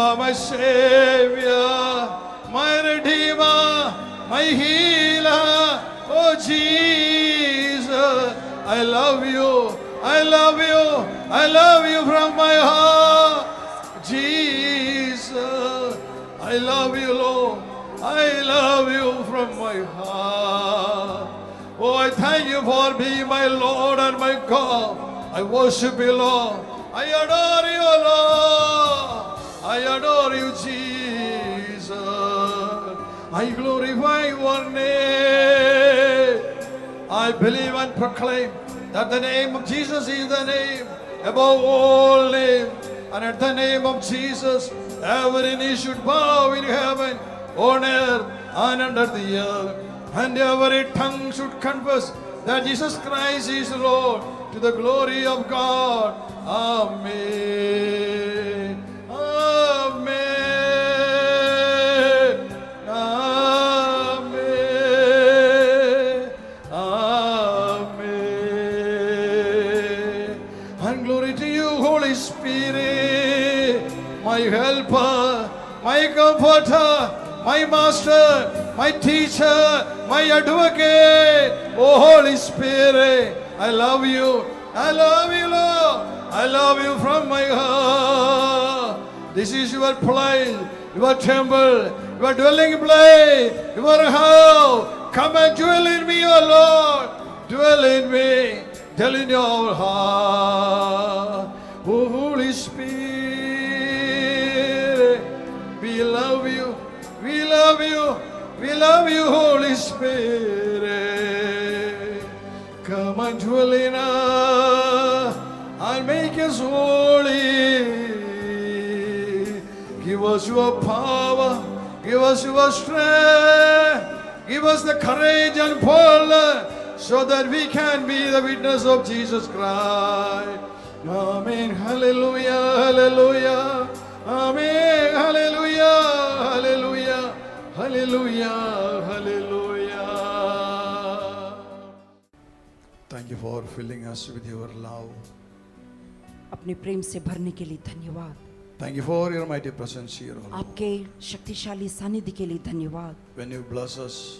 are my Savior, my Redeemer, my Healer. Oh Jesus, I love you, I love you, I love you from my heart. Jesus, I love you, Lord, I love you from my heart. Oh, I thank you for being my Lord and my God. I worship you, Lord. I adore you, Lord. I adore you, Jesus. I glorify your name. I believe and proclaim that the name of Jesus is the name above all names. And at the name of Jesus, every knee should bow in heaven, on earth, and under the earth. And every tongue should confess that Jesus Christ is Lord, to the glory of God. Amen. Amen. Amen. Amen. And glory to you, Holy Spirit, my helper, my comforter, my master, my teacher, my advocate. Oh, Holy Spirit, I love you. I love you, Lord. I love you from my heart. This is your place, your temple, your dwelling place, your house. Come and dwell in me, O Lord. Dwell in me. Dwell in your heart. Oh, Holy Spirit, we love you. We love you. We love you, Holy Spirit. Come and dwell in us and make us holy. Give us your power. Give us your strength. Give us the courage and boldness so that we can be the witness of Jesus Christ. Amen. Hallelujah. Hallelujah. Amen. Hallelujah. Hallelujah. Hallelujah. Hallelujah. Thank you for filling us with your love. अपने प्रेम से भरने के लिए धन्यवाद. Thank you for your mighty presence here. O Lord. आपके शक्तिशाली सानिध्य के लिए धन्यवाद. When you bless us,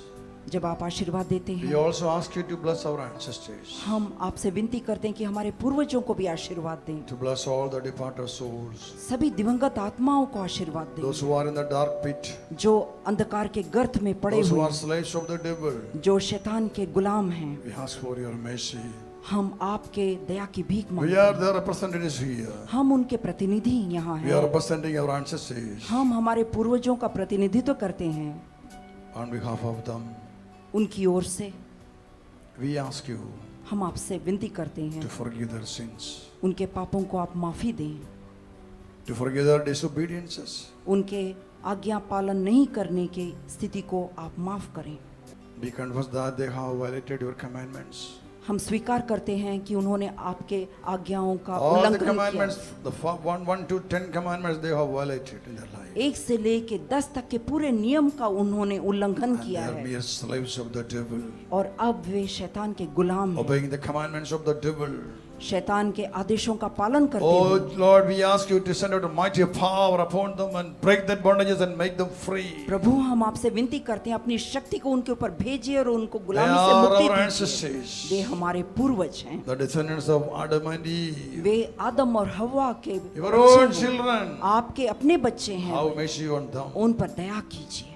जब आप आशीर्वाद देते we हैं, also ask you to bless our ancestors, हम आपसे विनती करते हैं कि हमारे पूर्वजों को भी आशीर्वाद दें. to bless all the departed souls, सभी दिवंगत आत्माओं को आशीर्वाद दें, those who are in the dark pit, जो अंधकार के गर्त में पड़े those who हुए are slaves of the devil. जो शैतान के गुलाम हैं. We ask for your mercy. हम आपके दया की भीख We मांगते are हैं. the representatives here. हम उनके प्रतिनिधि यहाँ We are हैं. representing our ancestors. हम हमारे पूर्वजों का प्रतिनिधित्व करते हैं. On behalf of them, उनकी ओर से we ask you हम आपसे विनती करते हैं, to forgive their sins, उनके पापों को आप माफी दें. to forgive their disobediences. उनके आज्ञा पालन नहीं करने की स्थिति को आप माफ करें. We confess that they have violated your commandments. हम स्वीकार करते हैं कि उन्होंने आपके आज्ञाओं का All the उल्लंघन commandments, किया. the 1 to 10 commandments they have violated in their life. 1 से लेके 10 तक के पूरे नियम का उन्होंने उल्लंघन And they किया are है. mere slaves of the devil, और अब वे शैतान के गुलाम हैं. obeying the commandments of the devil. शैतान के आदेशों का पालन करते Oh हैं. Lord, we ask you to send out a mighty power upon them and break that bondages and make them free. प्रभु, हम आपसे विनती करते हैं अपनी शक्ति को उनके ऊपर भेजिए और उनको They गुलामी से are मुक्ति our दीजिए. ancestors, वे हमारे पूर्वज हैं. the descendants of Adam and Eve, वे आदम और हव्वा के your बच्चे own हैं. children. आपके अपने बच्चे हैं. Have mercy on them. उन पर दया कीजिए.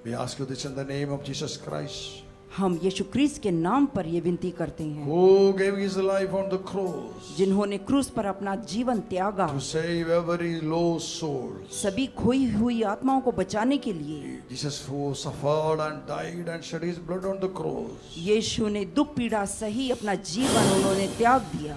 We ask you this in the name of Jesus Christ, हम यीशु क्रिस्त के नाम पर ये विनती करते हैं, who gave his life on the cross जिन्होंने क्रूस पर अपना जीवन त्यागा to save every lost soul. सभी खोई हुई आत्माओं को बचाने के लिए. Jesus who suffered and died and shed his blood on the cross. यीशु ने दुख पीड़ा सही अपना जीवन उन्होंने त्याग दिया.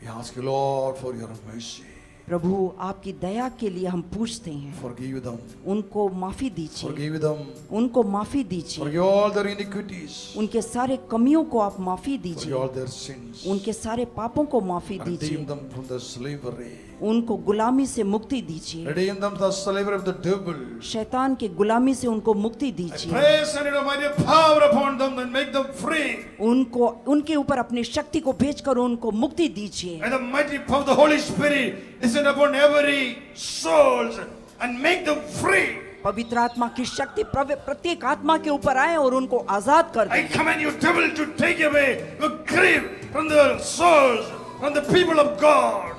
We ask you, Lord, for your mercy. प्रभु, आपकी दया के लिए हम पूछते हैं, Forgive them. उनको माफी दीजिए. Forgive them. उनको माफी दीजिए. Forgive all their iniquities. उनके सारे कमियों को आप माफी Forgive दीजिए. all their sins. उनके सारे पापों को माफी Redeem दीजिए. them from the slavery. उनको गुलामी से मुक्ति दीजिए, Redeem them from the slavery of the devil. शैतान के गुलामी से उनको मुक्ति I दीजिए, pray, send your mighty power upon them and make them free. उनको उनके ऊपर अपनी शक्ति को भेजकर उनको मुक्ति दीजिए। And the mighty power of the Holy Spirit descend upon every souls and make them free. पवित्र आत्मा की शक्ति प्रत्येक आत्मा के ऊपर आए और उनको आजाद कर I they. command you, devil, to take away the grip from the souls, from the people of God.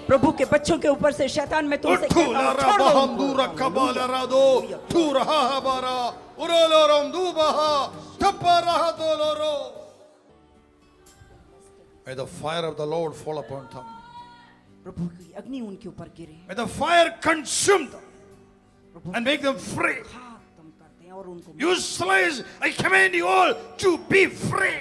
प्रभु के बच्चों के ऊपर से शैतान में तुमसे कहता हूं, छोड़ दो। May the fire of the Lord fall upon them. प्रभु की अग्नि उनके ऊपर गिरे, May the fire consume them and make them free. खत्म कर दे और उनको You slaves, I command you all to be free.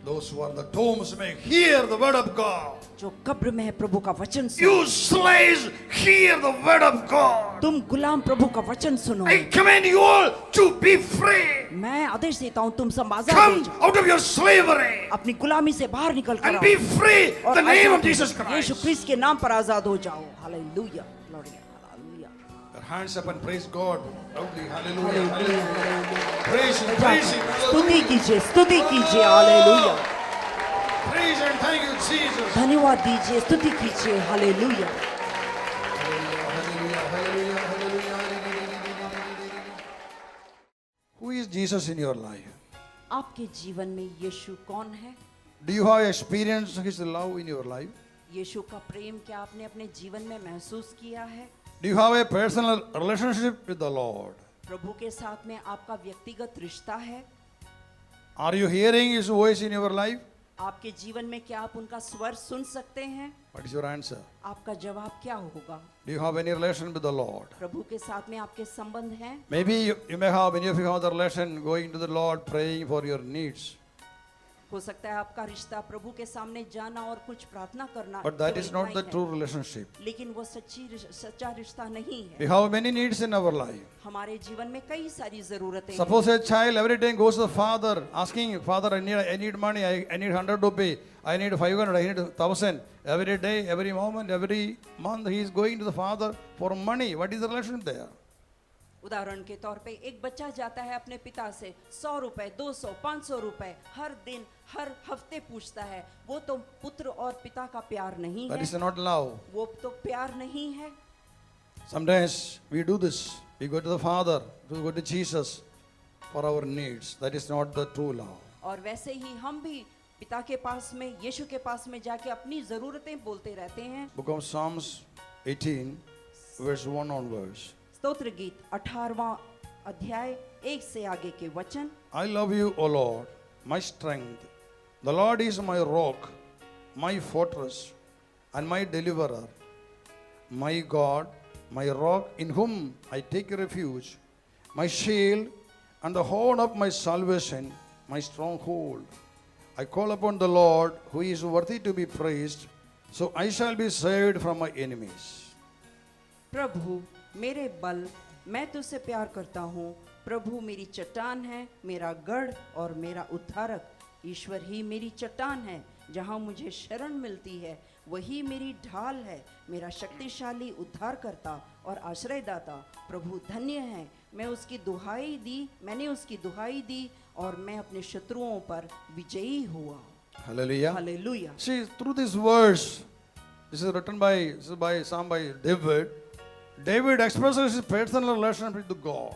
Those who are in the tombs may hear the word of God. जो कब्र में है प्रभु का वचन सुनो। You slaves, hear the word of God. तुम गुलाम प्रभु का वचन सुनो। I command you all to be free. मैं आदेश देता हूं तुम सब आजाद हो Come जाओ, out of your slavery अपनी गुलामी से बाहर निकल कर and आओ be free in और the name of Azad Jesus हो। Christ. यीशु क्रिस्त के नाम पर आजाद हो जाओ। Hallelujah, Gloria, hallelujah. Your hands up and praise God. Loudly, hallelujah, hallelujah, hallelujah. Hallelujah. Praise Him, praise Him. स्तुति कीजिए, स्तुति कीजिए। Hallelujah, Praise and thank you, Jesus. धन्यवाद दीजिए, स्तुति कीजिए। Hallelujah. Hallelujah, hallelujah, hallelujah, hallelujah. Who is Jesus in your life? आपके जीवन में यीशु कौन है? Do you have experienced His love in your life? यीशु का प्रेम क्या आपने अपने जीवन में महसूस किया है? Do you have a personal relationship with the Lord? प्रभु के साथ में आपका व्यक्तिगत रिश्ता है? Are you hearing His voice in your life? आपके जीवन में क्या आप उनका स्वर सुन सकते हैं? What is your answer? आपका जवाब क्या होगा? Do you have any relation with the Lord? प्रभु के साथ में आपके संबंध हैं? Maybe you may have, many of you have the relation going to the Lord, praying for your needs. हो सकता है आपका रिश्ता प्रभु के सामने जाना और कुछ प्रार्थना करना, But that केवल is not इतना the ही है। true relationship. लेकिन वो सच्चा रिश्ता नहीं We है। have many needs in our life. हमारे जीवन में कई सारी जरूरतें हैं। Suppose a child every day goes to the father asking, Father, I need money, I need 100 rupees, I need 500, I need 1,000. Every day, every moment, every month he is going to the father for money. What is the relation there? उदाहरण के तौर पे एक बच्चा जाता है अपने पिता से 100 रुपए, 200, 500 रुपए हर दिन, हर हफ्ते पूछता है। वो तो पुत्र और पिता का प्यार नहीं That है, is not love. वो तो प्यार नहीं है। Sometimes we do this. We go to the Father, we go to Jesus for our needs. That is not the true love. और वैसे ही हम भी पिता के पास में, यीशु के पास में जाके अपनी जरूरतें बोलते रहते हैं। Book of Psalms 18, verse 1 onwards. स्तोत्र गीत 18वां अध्याय 1 से आगे के वचन। I love you, O Lord, my strength. The Lord is my rock, my fortress, and my deliverer, my God, my rock in whom I take refuge, my shield and the horn of my salvation, my stronghold. I call upon the Lord, who is worthy to be praised, so I shall be saved from my enemies. प्रभु मेरे बल, मैं तुझसे प्यार करता हूँ। प्रभु मेरी चट्टान है, मेरा गढ़ और मेरा उद्धारक। ईश्वर ही मेरी चट्टान है, जहाँ मुझे शरण मिलती है। वही मेरी ढाल है, मेरा शक्तिशाली उद्धारकर्ता और आश्रयदाता। प्रभु धन्य है, मैंने उसकी दुहाई दी और मैं अपने शत्रुओं पर विजयी हुआ। Hallelujah. Hallelujah. See, through this verse, this is written by Psalm by David. David expresses his personal relationship with God.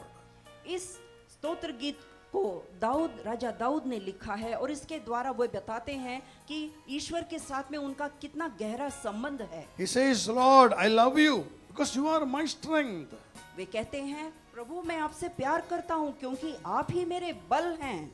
इस स्तोत्र गीत को राजा दाऊद ने लिखा है और इसके द्वारा वो बताते हैं कि ईश्वर के साथ में उनका कितना गहरा संबंध है। He says, Lord, I love you because you are my strength. वे कहते हैं, प्रभु मैं आपसे प्यार करता हूँ क्योंकि आप ही मेरे बल हैं।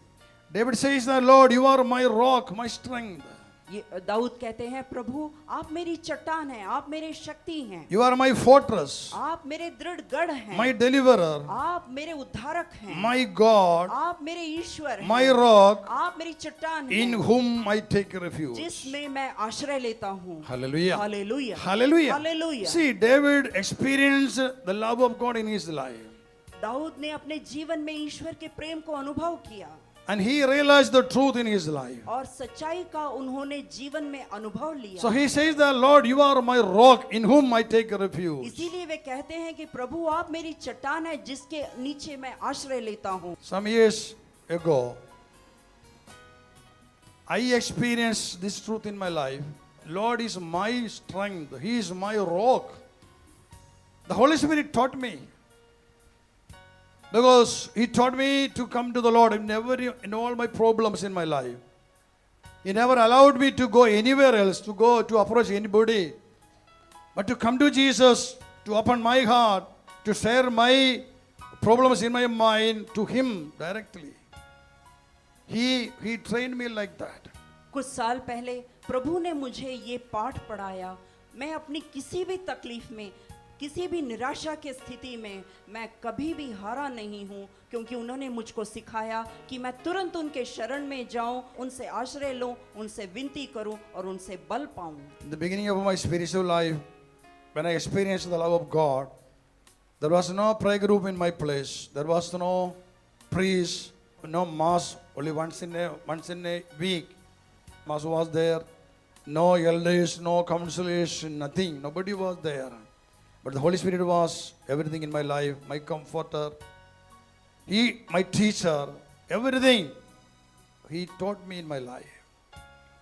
David says that, Lord, you are my rock, my strength. ये दाऊद कहते हैं, प्रभु आप मेरी चट्टान हैं, आप मेरे शक्ति हैं। You are my fortress, आप मेरे दृढ़ गढ़ हैं। my deliverer, आप मेरे उद्धारक हैं। my God, आप मेरे ईश्वर हैं। my rock, आप मेरी चट्टान in हैं, whom I take refuge. जिसमें मैं आश्रय लेता हूँ। Hallelujah. Hallelujah. Hallelujah. Hallelujah. See, David experienced the love of God in his life. Daud ने अपने जीवन में ईश्वर के प्रेम को अनुभव किया। And he realized the truth in his life. और सच्चाई का उन्होंने जीवन में अनुभव लिया। So he says that, Lord, you are my rock in whom I take refuge. इसीलिए वे कहते हैं कि प्रभु आप मेरी चट्टान है जिसके नीचे मैं आश्रय लेता हूँ। Some years ago, I experienced this truth in my life. Lord is my strength. He is my rock. The Holy Spirit taught me. Because He taught me to come to the Lord in all my problems in my life. He never allowed me to go anywhere else, to approach anybody. But to come to Jesus, to open my heart, to share my problems in my mind to Him directly. He trained me like that. कुछ साल पहले प्रभु ने मुझे ये पाठ पढ़ाया। मैं अपनी किसी भी तकलीफ में, किसी भी निराशा की स्थिति में मैं कभी भी हारा नहीं हूँ, क्योंकि उन्होंने मुझको सिखाया कि मैं तुरंत उनके शरण में जाऊं, उनसे आश्रय लूं, उनसे विनती करूं और उनसे बल पाऊं। In the beginning of my spiritual life, when I experienced the love of God, there was no prayer group in my place. There was no priest, no mass. Only once in a week, mass was there. No elders, no counselors, nothing. Nobody was there. But the Holy Spirit was everything in my life, my comforter. He, my teacher, everything. He taught me in my life.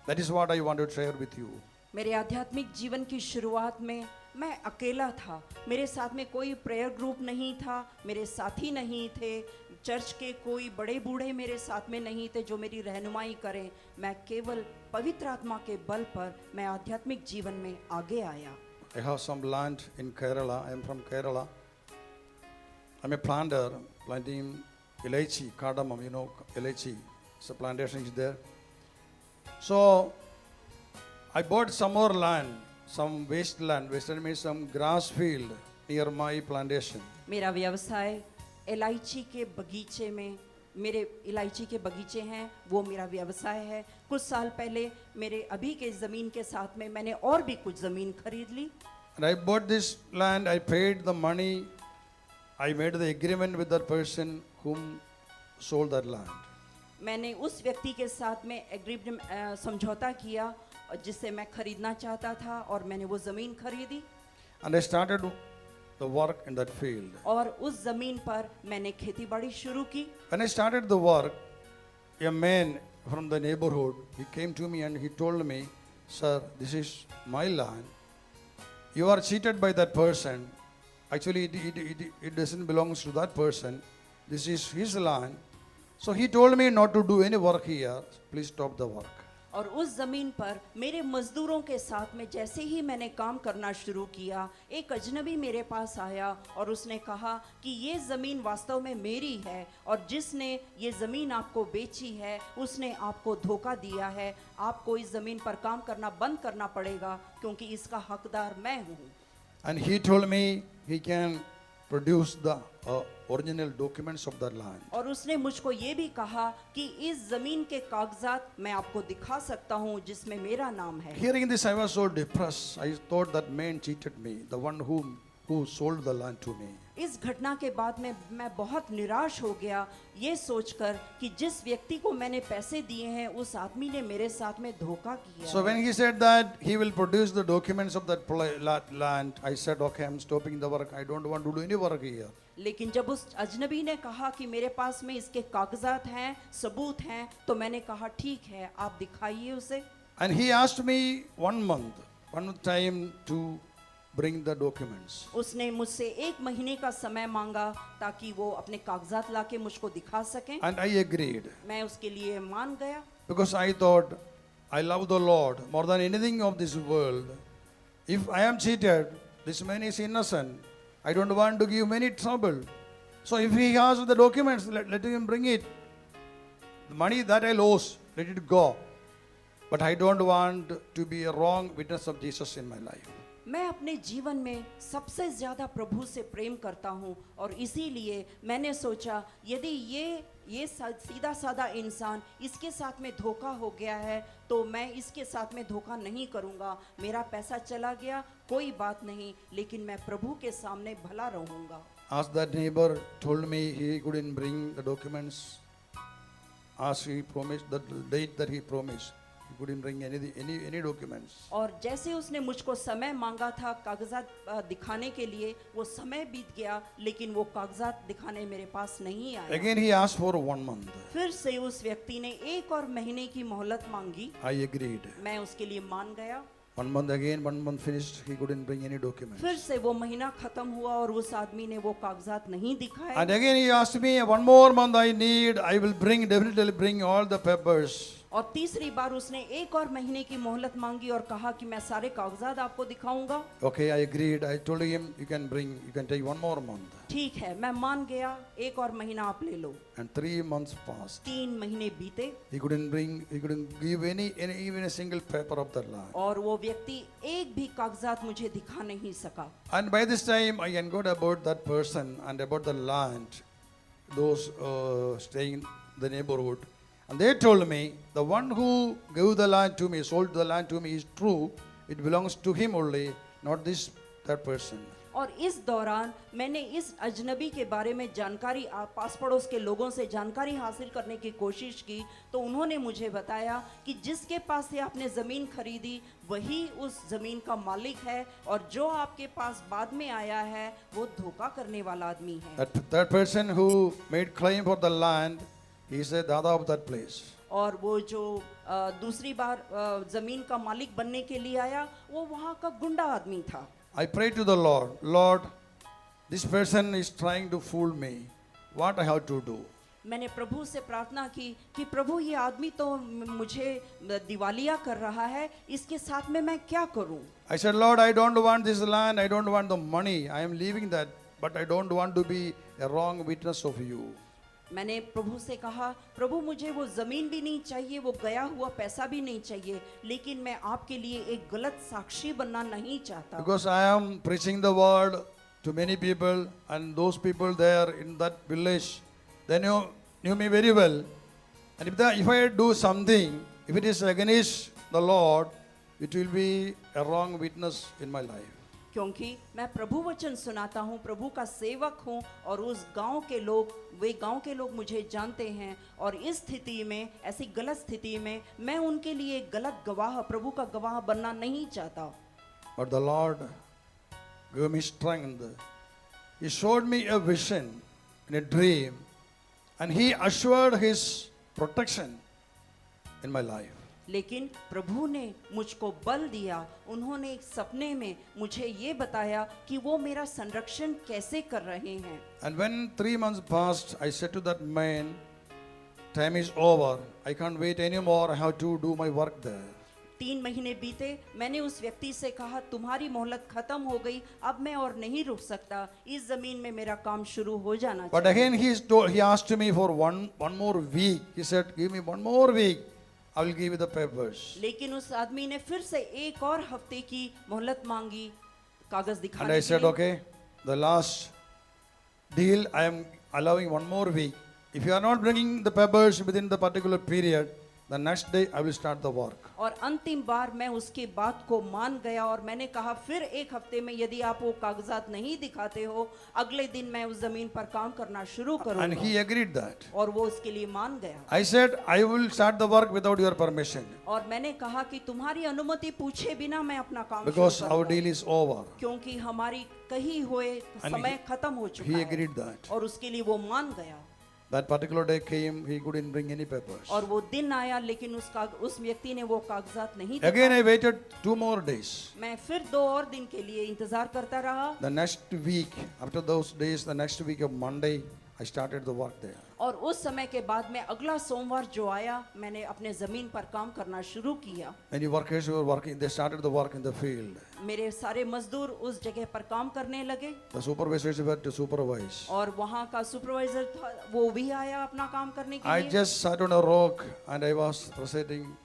That is what I want to share with you. मेरे आध्यात्मिक जीवन की शुरुआत में मैं अकेला था। मेरे साथ में कोई प्रेयर ग्रुप नहीं था, मेरे साथी नहीं थे, चर्च के कोई बड़े बूढ़े मेरे साथ में नहीं थे जो मेरी रहनुमाई करें। मैं केवल पवित्र आत्मा के बल पर मैं आध्यात्मिक जीवन में आगे आया। I have some land in Kerala. I am from Kerala. I'm a planter, planting elaichi, cardamom, elaichi. So plantation is there. So I bought some more land, some wasteland. Wasteland means some grass field near my plantation. मेरा व्यवसाय इलायची के बगीचे में, मेरे इलायची के बगीचे हैं, वो मेरा व्यवसाय है। कुछ साल पहले मेरे अभी के ज़मीन के साथ में मैंने और भी कुछ ज़मीन खरीद ली। And I bought this land, I paid the money, I made the agreement with that person whom sold that land. मैंने उस व्यक्ति के साथ में एग्रीमेंट समझौता किया जिससे मैं खरीदना चाहता था, और मैंने वो ज़मीन खरीदी। And I started the work in that field. और उस ज़मीन पर मैंने खेती बाड़ी शुरू की। When I started the work, a man from the neighborhood, he came to me and he told me, "Sir, this is my land. You are cheated by that person. Actually, it doesn't belong to that person. This is his land." So he told me not to do any work here. Please stop the work. और उस ज़मीन पर मेरे मज़दूरों के साथ में जैसे ही मैंने काम करना शुरू किया, एक अजनबी मेरे पास आया और उसने कहा कि ये ज़मीन वास्तव में मेरी है, और जिसने ये ज़मीन आपको बेची है उसने आपको धोखा दिया है। आपको इस ज़मीन पर काम करना बंद करना पड़ेगा, क्योंकि इसका हकदार मैं हूँ। And he told me he can produce the original documents of that land. और उसने मुझको ये भी कहा कि इस ज़मीन के कागजात मैं आपको दिखा सकता हूँ जिसमें मेरा नाम है। Hearing this, I was so depressed. I thought that man cheated me, the one who sold the land to me. इस घटना के बाद में मैं बहुत निराश हो गया, ये सोचकर कि जिस व्यक्ति को मैंने पैसे दिए हैं उस आदमी ने मेरे साथ में धोखा किया। So when he said that he will produce the documents of that land, I said, okay, I'm stopping the work. I don't want to do any work here. लेकिन जब उस अजनबी ने कहा कि मेरे पास में इसके कागजात हैं, सबूत हैं, तो मैंने कहा ठीक है, आप दिखाइए उसे। And he asked me one time to bring the documents. उसने मुझसे 1 महीने का समय मांगा ताकि वो अपने कागजात लाके मुझको दिखा सकें। And I agreed. मैं उसके लिए मान गया, Because I thought, I love the Lord more than anything of this world. If I am cheated, this man is innocent. I don't want to give many trouble. So if he has the documents, let him bring it. The money that I lost, let it go. But I don't want to be a wrong witness of Jesus in my life. मैं अपने जीवन में सबसे ज़्यादा प्रभु से प्रेम करता हूँ, और इसीलिए मैंने सोचा यदि ये सीधा साधा इंसान इसके साथ में धोखा हो गया है तो मैं इसके साथ में धोखा नहीं करूँगा। मेरा पैसा चला गया, कोई बात नहीं, लेकिन मैं प्रभु के सामने भला रहूँगा। As that neighbor told me he couldn't bring the documents, as he promised, the date that he promised. He couldn't bring any documents. और जैसे उसने मुझको समय मांगा था कागजात दिखाने के लिए, वो समय बीत गया लेकिन वो कागजात दिखाने मेरे पास नहीं आया। Again he asked for 1 month. फिर से उस व्यक्ति ने 1 और महीने की मोहलत मांगी। I agreed. मैं उसके लिए मान गया। 1 month again, 1 month finished, he couldn't bring any documents. फिर से वो महीना खत्म हुआ और उस आदमी ने वो कागजात नहीं दिखाए। And again he asked me, 1 more month I need, I will definitely bring all the papers. और तीसरी बार उसने 1 और महीने की मोहलत मांगी और कहा कि मैं सारे कागजात आपको दिखाऊंगा। Okay, I agreed. I told him, you can take 1 more month. ठीक है, मैं मान गया, 1 और महीना आप ले लो। And 3 months passed. 3 महीने बीते He couldn't give even a single paper of that land. और वो व्यक्ति एक भी कागजात मुझे दिखा नहीं सका। And by this time, I inquired about that person and about the land, those staying in the neighborhood. And they told me, the one who gave the land to me, sold the land to me is true. It belongs to him only, not that person. और इस दौरान मैंने इस अजनबी के बारे में जानकारी पास पड़ोस के लोगों से जानकारी हासिल करने की कोशिश की, तो उन्होंने मुझे बताया कि जिसके पास से आपने ज़मीन खरीदी वही उस ज़मीन का मालिक है और जो आपके पास बाद में आया है वो धोखा करने वाला आदमी है। That person who made claim for the land, he is a dada of that place. और वो जो दूसरी बार ज़मीन का मालिक बनने के लिए आया वो वहाँ का गुंडा आदमी था। I prayed to the Lord, Lord, this person is trying to fool me. What I have to do? मैंने प्रभु से प्रार्थना की कि प्रभु ये आदमी तो मुझे दिवालिया कर रहा है, इसके साथ में मैं क्या करूं? I said, Lord, I don't want this land, I don't want the money, I am leaving that, but I don't want to be a wrong witness of you. मैंने प्रभु से कहा, प्रभु मुझे वो ज़मीन भी नहीं चाहिए, वो गया हुआ पैसा भी नहीं चाहिए, लेकिन मैं आपके लिए एक गलत साक्षी बनना नहीं चाहता। Because I am preaching the word to many people, and those people there in that village, they knew me very well. And if I do something, if it is against the Lord, it will be a wrong witness in my life. क्योंकि मैं प्रभु वचन सुनाता हूँ, प्रभु का सेवक हूँ और उस गांव के लोग, वे गांव के लोग मुझे जानते हैं और इस स्थिति में, ऐसी गलत स्थिति में मैं उनके लिए गलत गवाह, प्रभु का गवाह बनना नहीं चाहता। But the Lord gave me strength. He showed me a vision in a dream, and He assured His protection in my life. लेकिन प्रभु ने मुझको बल दिया, उन्होंने एक सपने में मुझे ये बताया कि वो मेरा संरक्षण कैसे कर रहे हैं। And when 3 months passed, I said to that man, time is over. I can't wait anymore. I have to do my work there. 3 महीने बीते, मैंने उस व्यक्ति से कहा तुम्हारी मोहलत खत्म हो गई, अब मैं और नहीं रुक सकता, इस जमीन में मेरा काम शुरू हो जाना चाहिए। But again he asked me for one more week. He said, give me 1 more week. I will give you the papers. लेकिन उस आदमी ने फिर से 1 और हफ्ते की मोहलत मांगी कागज And दिखाने I के said, लिए। okay, the last deal, I am allowing 1 more week. If you are not bringing the papers within the particular period, the next day I will start the work. और अंतिम बार मैं उसके बात को मान गया और मैंने कहा फिर 1 हफ्ते में यदि आप वो कागजात नहीं दिखाते हो, अगले दिन मैं उस जमीन पर काम करना शुरू And करूंगा। he agreed that. और वो उसके लिए मान गया। I said, I will start the work without your permission और मैंने कहा कि तुम्हारी अनुमति पूछे बिना मैं अपना काम शुरू because our करूंगा, deal is over. क्योंकि हमारी कही हुए And समय खत्म हो चुका He है। agreed that. और उसके लिए वो मान गया। That particular day came, he couldn't bring any papers. और वो दिन आया लेकिन उस व्यक्ति ने वो कागजात नहीं Again, दिखाए। I waited 2 more days. मैं फिर 2 और दिन के लिए इंतजार करता रहा The next week, after those days, the next week of Monday, I started the work there. और उस समय के बाद में अगला सोमवार जो आया, मैंने अपने जमीन पर काम करना शुरू किया। Many workers were working, they started the work in the field. मेरे सारे मजदूर उस जगह पर काम करने लगे The supervisors were to supervise. और वहाँ का सुपरवाइजर था, वो भी आया अपना काम करने के I लिए। just sat on a rock and I was reciting,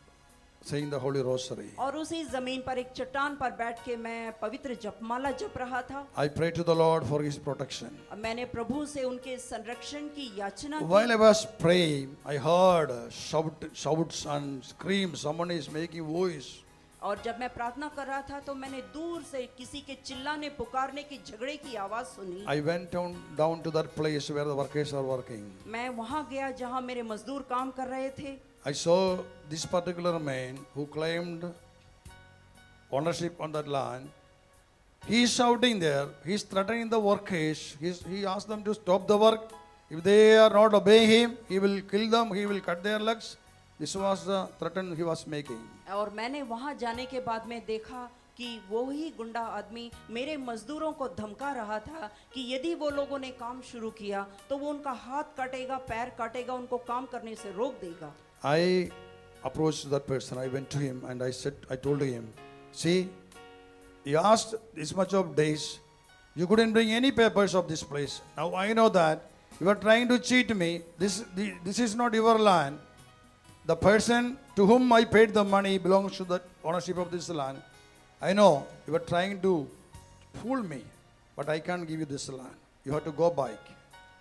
saying the Holy Rosary. और उसी जमीन पर एक चट्टान पर बैठ के मैं पवित्र जपमाला जप रहा था। I prayed to the Lord for His protection. मैंने प्रभु से उनके संरक्षण की याचना While की। I was praying, I heard shouts and screams. Someone is making voice. और जब मैं प्रार्थना कर रहा था तो मैंने दूर से किसी के चिल्लाने पुकारने की झगड़े की आवाज सुनी। I went down to that place where the workers are working. मैं वहां गया जहां मेरे मजदूर काम कर रहे थे। I saw this particular man who claimed ownership on that land. He is shouting there. He is threatening the workers. He asked them to stop the work. If they are not obeying him, he will kill them. He will cut their legs. This was the threat he was making. और मैंने वहां जाने के बाद में देखा कि वो ही गुंडा आदमी मेरे मजदूरों को धमका रहा था कि यदि वो लोगों ने काम शुरू किया तो वो उनका हाथ काटेगा, पैर काटेगा, उनको काम करने से रोक देगा। I approached that person. I went to him and I told him, see, you asked this much of days. You couldn't bring any papers of this place. Now I know that you are trying to cheat me. This is not your land. The person to whom I paid the money belongs to the ownership of this land. I know you are trying to fool me, but I can't give you this land. You have to go back.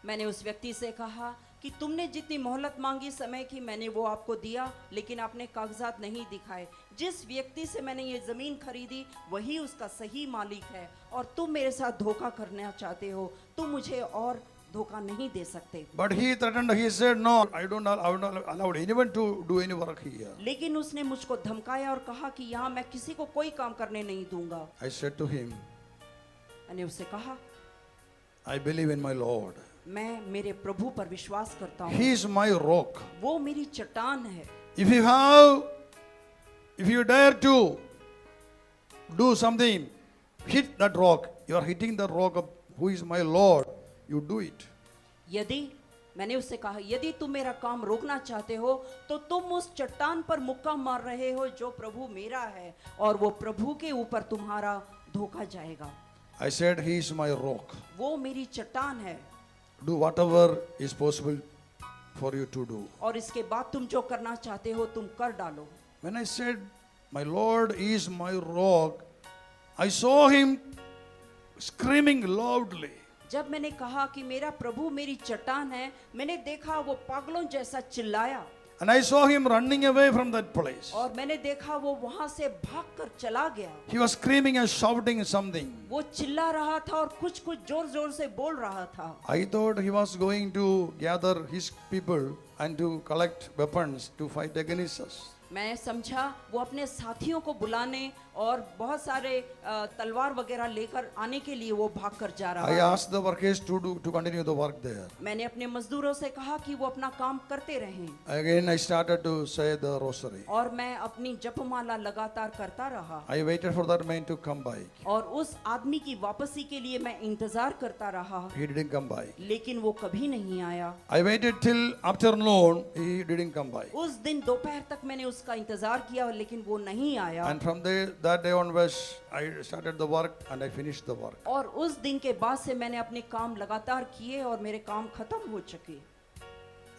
मैंने उस व्यक्ति से कहा कि तुमने जितनी मोहलत मांगी समय की मैंने वो आपको दिया, लेकिन आपने कागजात नहीं दिखाए। जिस व्यक्ति से मैंने ये जमीन खरीदी वही उसका सही मालिक है और तुम मेरे साथ धोखा करना चाहते हो। तुम मुझे और धोखा नहीं दे सकते। But he threatened. He said, no, I don't allow anyone to do any work here. लेकिन उसने मुझको धमकाया और कहा कि यहाँ मैं किसी को कोई काम करने नहीं दूंगा। I said to him, मैंने उससे कहा, I believe in my Lord. मैं मेरे प्रभु पर विश्वास करता हूँ। He is my rock. वो मेरी चट्टान है। If you dare to do something, hit that rock. You are hitting the rock of who is my Lord. You do it. यदि मैंने उससे कहा यदि तुम मेरा काम रोकना चाहते हो तो तुम उस चट्टान पर मुक्का मार रहे हो जो प्रभु मेरा है और वो प्रभु के ऊपर तुम्हारा धोखा जाएगा। I said, he is my rock. वो मेरी चट्टान है। Do whatever is possible for you to do. और इसके बाद तुम जो करना चाहते हो तुम कर डालो। When I said, my Lord is my rock, I saw him screaming loudly. जब मैंने कहा कि मेरा प्रभु मेरी चट्टान है, मैंने देखा वो पागलों जैसा चिल्लाया। And I saw him running away from that place. और मैंने देखा वो वहां से भागकर चला गया। He was screaming and shouting something. वो चिल्ला रहा था और कुछ जोर जोर से बोल रहा था। I thought he was going to gather his people and to collect weapons to fight against us. मैं समझा वो अपने साथियों को बुलाने और बहुत सारे तलवार वगैरह लेकर आने के लिए वो भागकर जा रहा I है। asked the workers to continue the work there. मैंने अपने मजदूरों से कहा कि वो अपना काम करते रहें। Again I started to say the rosary. और मैं अपनी जपमाला लगातार करता रहा। I waited for that man to come by. और उस आदमी की वापसी के लिए मैं इंतजार करता रहा। He didn't come by. लेकिन वो कभी नहीं आया। I waited till afternoon. He didn't come by. उस दिन दोपहर तक मैंने उसका इंतजार किया लेकिन वो नहीं आया। And from that day onwards, I started the work and I finished the work. और उस दिन के बाद से मैंने अपने काम लगातार किए और मेरे काम खत्म हो चुके।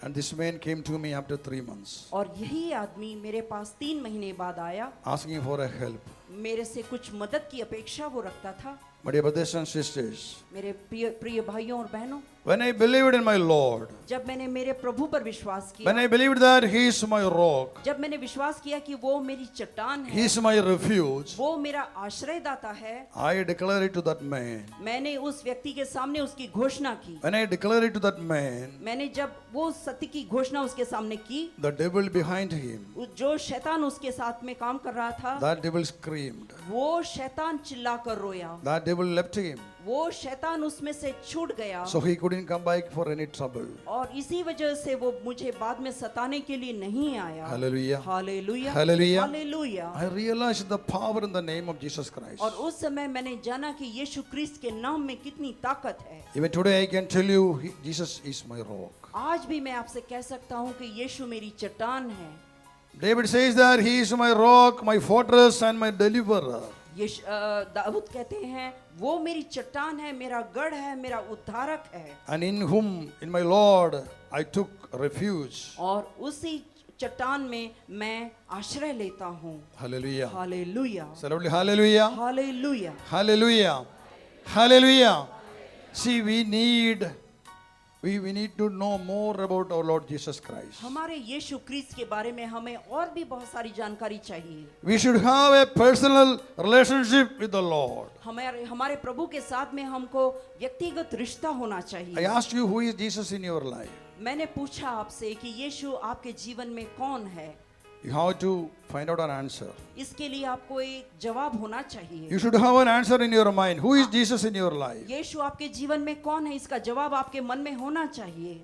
And this man came to me after 3 months, और यही आदमी मेरे पास 3 महीने बाद आया। asking for a help. मेरे से कुछ मदद की अपेक्षा वो रखता था। My dear brothers and sisters, मेरे प्रिय भाइयों और बहनों, when I believed in my Lord, जब मैंने मेरे प्रभु पर विश्वास किया, when I believed that He is my rock, जब मैंने विश्वास किया कि वो मेरी चट्टान He है, is my refuge, वो मेरा आश्रयदाता है, I declare it to that man. मैंने उस व्यक्ति के सामने उसकी घोषणा की। When I declare it to that man, मैंने जब वो सत्य की घोषणा उसके सामने की, the devil behind him, जो शैतान उसके साथ में काम कर रहा था, that devil screamed. वो शैतान चिल्लाकर रोया। That devil left him. वो शैतान उसमें से छूट गया। So he couldn't come back for any trouble. और इसी वजह से वो मुझे बाद में सताने के लिए नहीं आया। Hallelujah. Hallelujah, Hallelujah. Hallelujah. I realized the power in the name of Jesus Christ. और उस समय मैंने जाना कि यीशु क्रिस्त के नाम में कितनी ताकत है। Even today I can tell you, Jesus is my rock. आज भी मैं आपसे कह सकता हूँ कि यीशु मेरी चट्टान है। David says that he is my rock, my fortress and my deliverer. Dawood कहते हैं वो मेरी चट्टान है, मेरा गढ़ है, मेरा उद्धारक है। And in whom, in my Lord, I took refuge. और उसी चट्टान में मैं आश्रय लेता हूँ। Hallelujah. Hallelujah, Celebrate hallelujah. Hallelujah. Hallelujah. Hallelujah. See, we need we need to know more about our Lord Jesus Christ. हमारे यीशु क्रिस्त के बारे में हमें और भी बहुत सारी जानकारी चाहिए। We should have a personal relationship with the Lord. हमारे हमारे प्रभु के साथ में हमको व्यक्तिगत रिश्ता होना I चाहिए। asked you, who is Jesus in your life? मैंने पूछा आपसे कि यीशु आपके जीवन में कौन है। You have to find out an answer. इसके लिए आपको एक जवाब होना चाहिए। You should have an answer in your mind. Who is Jesus in your life? यीशु आपके जीवन में कौन है, इसका जवाब आपके मन में होना चाहिए।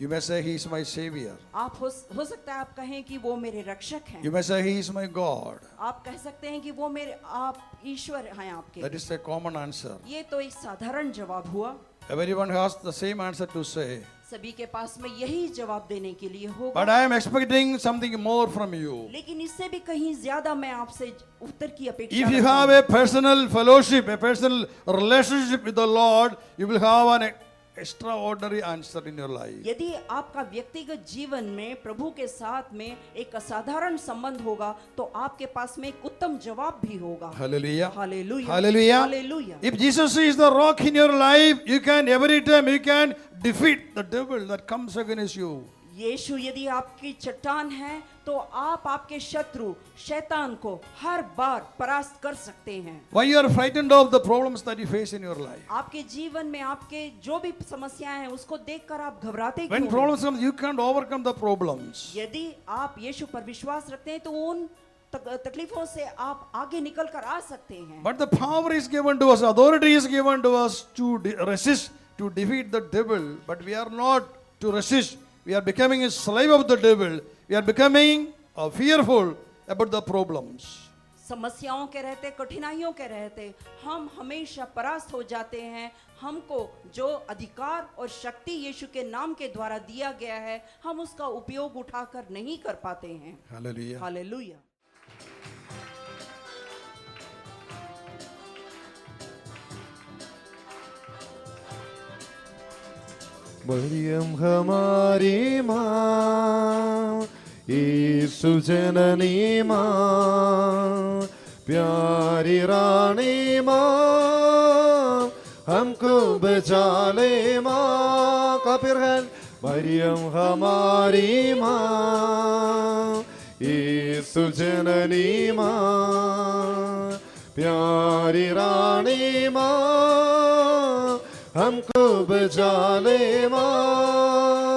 You may say, He is my Savior. आप हो सकता है आप कहें कि वो मेरे रक्षक हैं। You may say, He is my God. आप कह सकते हैं कि वो मेरे आप ईश्वर हैं आपके। That is a common answer. ये तो एक साधारण जवाब हुआ। Everyone has the same answer to say. सभी के पास में यही जवाब देने के लिए होगा। But I am expecting something more from you. लेकिन इससे भी कहीं ज्यादा मैं आपसे उत्तर की अपेक्षा If you रखता have हूं। a personal fellowship, a personal relationship with the Lord, you will have an extraordinary answer in your life. यदि आपका व्यक्तिगत जीवन में प्रभु के साथ में एक असाधारण संबंध होगा तो आपके पास में एक उत्तम जवाब भी होगा। Hallelujah. Hallelujah. Hallelujah. Hallelujah. If Jesus is the rock in your life, you can every time you can defeat the devil that comes against you. यीशु यदि आपकी चट्टान है तो आप आपके शत्रु शैतान को हर बार परास्त कर सकते हैं। Why you are frightened of the problems that you face in your life? आपके जीवन में आपके जो भी समस्याएं हैं उसको देखकर आप घबराते क्यों When हैं? problems come, you can't overcome the problems. यदि आप यीशु पर विश्वास रखते हैं तो उन तकलीफों से आप आगे निकल कर आ सकते हैं। But the power is given to us, authority is given to us to resist, to defeat the devil. But we are not to resist. We are becoming a slave of the devil. We are becoming fearful about the problems. समस्याओं के रहते, कठिनाइयों के रहते हम हमेशा परास्त हो जाते हैं। हमको जो अधिकार और शक्ति यीशु के नाम के द्वारा दिया गया है हम उसका उपयोग उठाकर नहीं कर पाते हैं। Hallelujah. हालेलुया। मरियम हमारी माँ, यीशु जननी माँ, प्यारी रानी माँ, हमको बचा ले माँ। का फिर है मरियम हमारी माँ, यीशु जननी माँ, प्यारी रानी माँ, हमको बचा ले माँ।